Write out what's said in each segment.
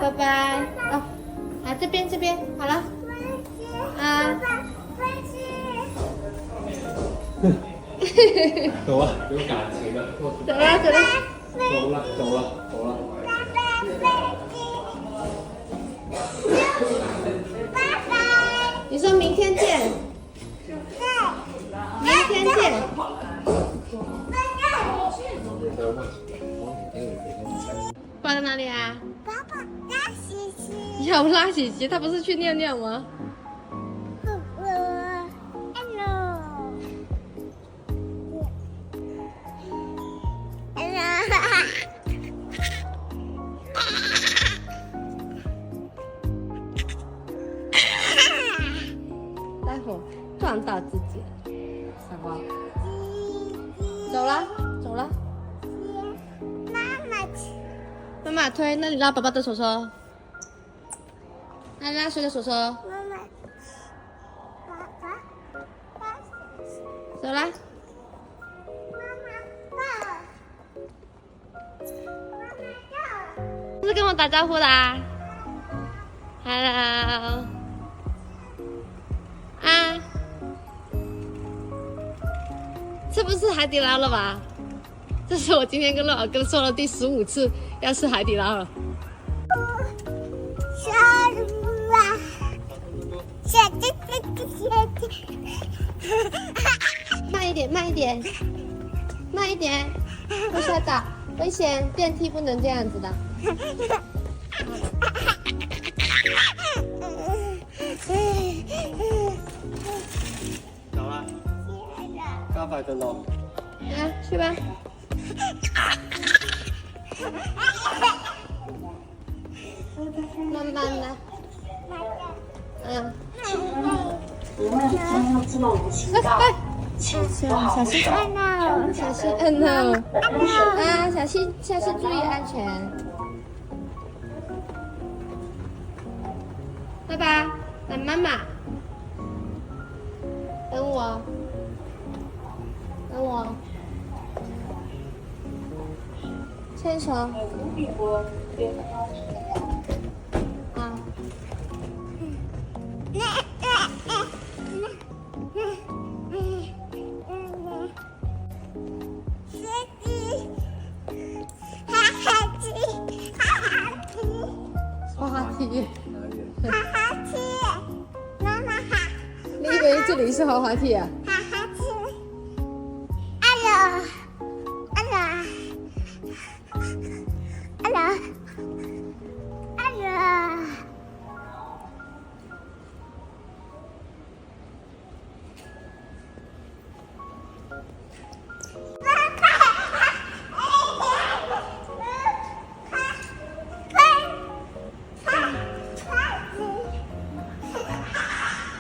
拜拜。哦，啊，这边，好了。啊。走啊，有感情的。走了。走了。你说明天见。明天见。爸在哪里啊？爸爸拉稀稀。要拉稀稀，他不是去尿尿吗？待会儿撞到自己了，傻瓜。走了。妈妈推，那你拉爸爸的手手。那拉谁的手手？妈妈，爸，走啦。是跟我打招呼的啊 ？Hello。啊，这不是海底捞了吧？这是我今天跟乐哥说了第15次要吃海底捞了。慢一点，会摔倒，危险！电梯不能这样子的。走了。加快進度。啊，去吧。慢慢的。嗯。小心！嗯呢。啊，小心，下次注意安全。爸爸，等妈妈。等我。牵手。啊。滑梯。妈妈好。你以为这里是滑滑梯啊？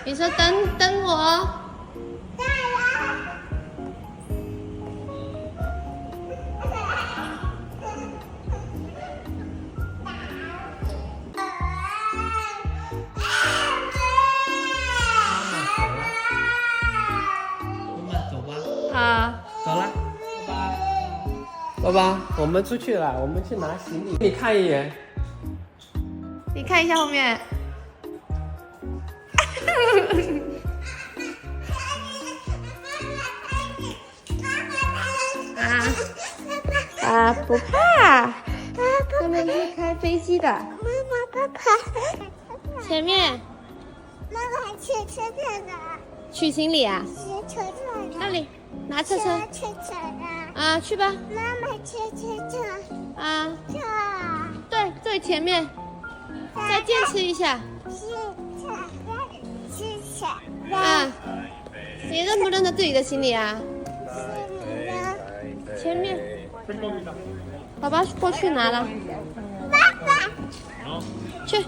你说等我。妈妈走吧。啊。走了。爸爸，我们出去了，我们去拿行李。你看一眼。你看一下后面。啊，不怕，他们是开飞机的。妈妈，爸爸。前面。妈妈去车站的。取行李啊？去车站的。那里拿车。去车站。啊，去吧。妈妈去车站。啊。这。对，最前面。再坚持一下。啊，你认不认得自己的行李啊？前面。爸爸过去拿了。爸爸。去，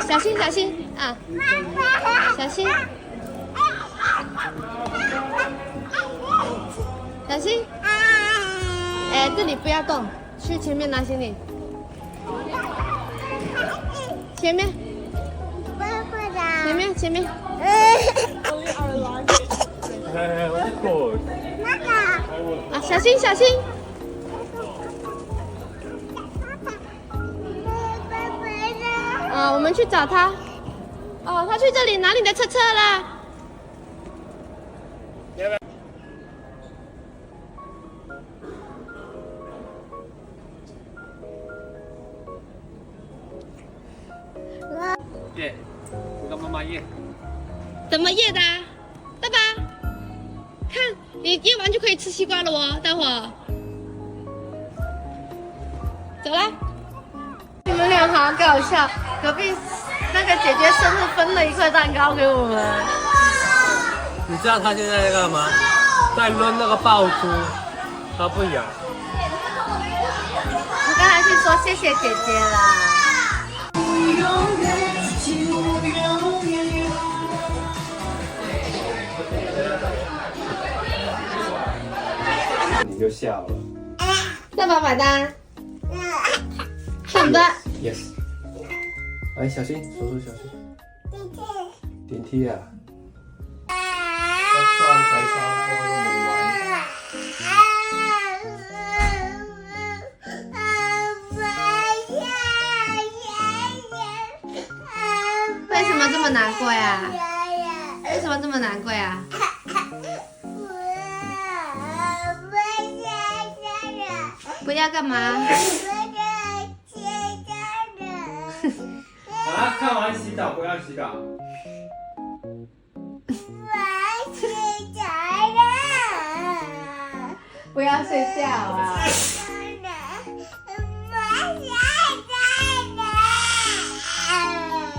小心啊！小心。哎，这里不要动，去前面拿行李。前面。前面。啊，小心！我们去找他。哦，他去这里拿你的车车了。耶，你跟妈妈耶。怎么验的、啊？爸爸，看你验完就可以吃西瓜了哦，待会儿。走啦！你们俩好搞笑，隔壁那个姐姐生日分了一块蛋糕给我们。你知道他现在在干嘛？在抡那个爆珠，他不咬。我刚才去说谢谢姐姐啦。你就笑了。爸爸买单。好的。Yes。哎，小心，叔叔小心。电梯啊！一裝洗衫鋪都冇位。为什么这么难过呀？为什么这么难过呀？不要干嘛？啊！看完洗澡不要洗澡。不要睡觉啊！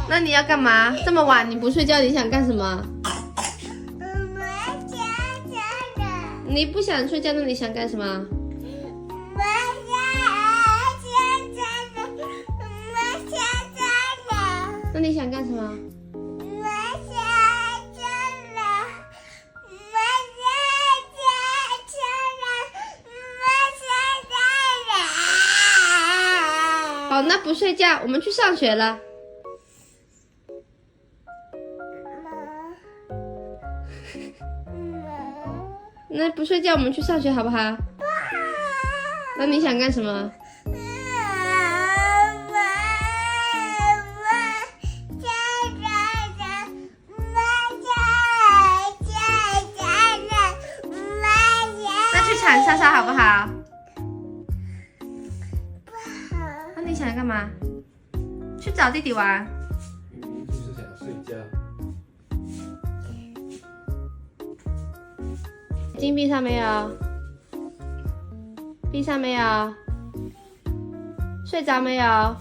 那你要干嘛？这么晚你不睡觉，你想干什么？你不想睡觉，那你想干什么？那你想干什么？好，那不睡觉，我们去上学了。那不睡觉，我们去上学好不好？那你想干什么？那去铲沙沙好不好？那你想干嘛？去找弟弟玩。就是想睡觉。眼睛闭上没有？闭上没有？睡着没有？